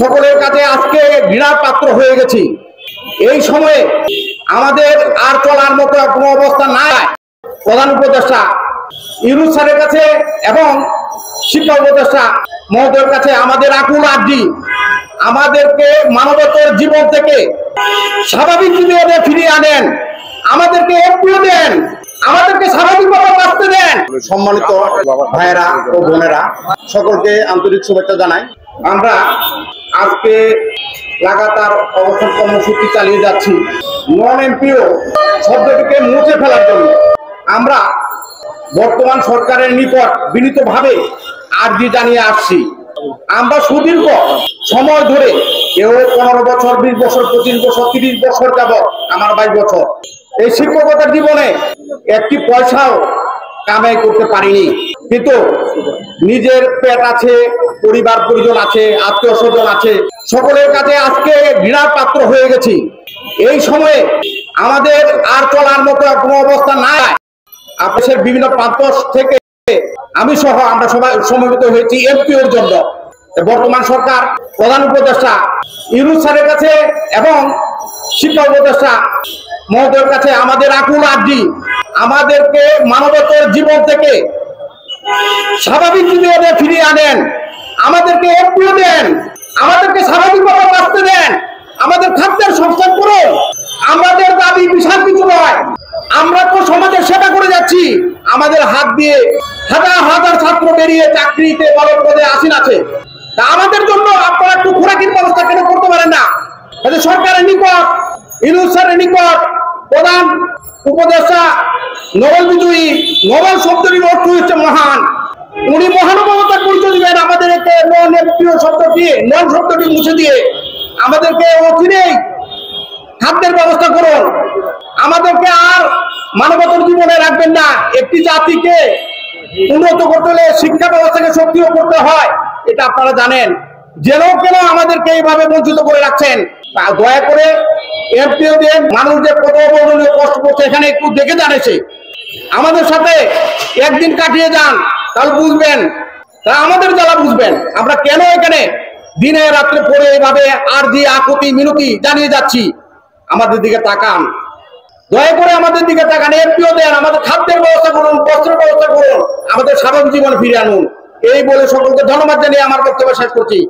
সকলের কাছে আজকে ঘৃণার পাত্র হয়ে গেছি। এই সময়ে আমাদের আর চলার মতো কোনো অবস্থা নাই। প্রধান উপদেষ্টা ইউনূস স্যারের কাছে এবং শিক্ষা উপদেষ্টা মহোদয়ের কাছে আমাদের আকুল আর্জি, আমাদেরকে মানবতার জীবন থেকে স্বাভাবিক জীবনে ফিরিয়ে আনেন, আমাদেরকে এফপিও দেন, আমাদেরকে স্বাভাবিকভাবে বাঁচতে দেন। সম্মানিত ভাইয়েরা ও বোনেরা, সকলকে আন্তরিক শুভেচ্ছা জানাই। আমরা আজকে লাগাতার অবস্থান কর্মসূচি চালিয়ে যাচ্ছি নন এমপিও শব্দটিকে মুছে ফেলার জন্য। আমরা বর্তমান সরকারের নিকট বিনীতভাবে আর্জি জানিয়ে আসছি। আমরা সুদীর্ঘ সময় ধরে কেউ 15 বছর, 20 বছর, 25 বছর, 30 বছর যাবত, আমার 22 বছর এই শিক্ষকতার জীবনে একটি পয়সাও কামাই করতে পারিনি, কিন্তু নিজের পেট আছে, পরিবার পরিজন আছে, আত্মীয় স্বজন আছে, সকলের কাছে আজকে ঘৃণার পাত্র হয়ে গেছি। এই সময়ে আমাদের আর চলার মতো কোনো অবস্থা নাই। দেশের বিভিন্ন প্রান্ত থেকে আমি সহ আমরা সবাই সমবেত হয়েছি এমপিওর জন্য। বর্তমান সরকার প্রধান উপদেষ্টা ইউনূস স্যারের কাছে এবং শিক্ষা উপদেষ্টা মহোদয়ের কাছে আমাদের আকুল আর্জি, আমাদেরকে মানবতার জীবন থেকে স্বাভাবিক জীবনে ফিরিয়ে আনেন, আমাদেরকে এফপিও দেন, আমাদেরকে স্বাভাবিকভাবে বাঁচতে দেন, আমাদের খাদ্যের সংস্থান করুন। আমাদের দাবি বিশাল কিছু নয়, আমরা তো সমাজের সেবা করে যাচ্ছি। আমাদের হাত দিয়ে হাজার হাজার ছাত্র বেরিয়ে চাকরিতে বড় পদে আসীন আছে। তা আমাদের জন্য আপনারা একটু খোরাকির ব্যবস্থা কেন করতে পারেন না? সরকারের নিকট, ইউনূস স্যারের নিকট প্রধান উপদেষ্টা নোবেল বিজয়ী, নোবেল শব্দটির অর্থ হচ্ছে মহান, উনি মহানুভবতার পরিচয় দিবেন। আমাদেরকে নন এমপিও শব্দ দিয়ে, নন শব্দটি মুছে দিয়ে আমাদেরকে অচিরেই খাদ্যের ব্যবস্থা করুন। আমাদেরকে আর মানবতার জীবনে রাখবেন না। একটি জাতিকে উন্নত করতে হলে শিক্ষা ব্যবস্থাকে সক্রিয় করতে হয়, এটা আপনারা জানেন। যেন কেন আমাদেরকে এইভাবে বঞ্চিত করে রাখছেন, দয়া করে এমপিও দেন। মানুষ যে কত অবহেলনীয় কষ্ট করছে এখানে একটু দেখে জানেছে। আমাদের সাথে একদিন কাটিয়ে যান, তাহলে বুঝবেন, তা আমাদের জ্বালা বুঝবেন আমরা কেন এখানে দিনে রাত্রে পড়ে এইভাবে আরজি, আকুতি, মিনতি জানিয়ে যাচ্ছি। আমাদের দিকে তাকান, দয়া করে আমাদের দিকে তাকান, এমপিও দেন, আমাদের খাদ্যের ব্যবস্থা করুন, বস্ত্রের ব্যবস্থা করুন, আমাদের স্বাভাবিক জীবন ফিরে আনুন। এই বলে সকলকে ধন্যবাদ জানিয়ে আমার বক্তব্য শেষ করছি।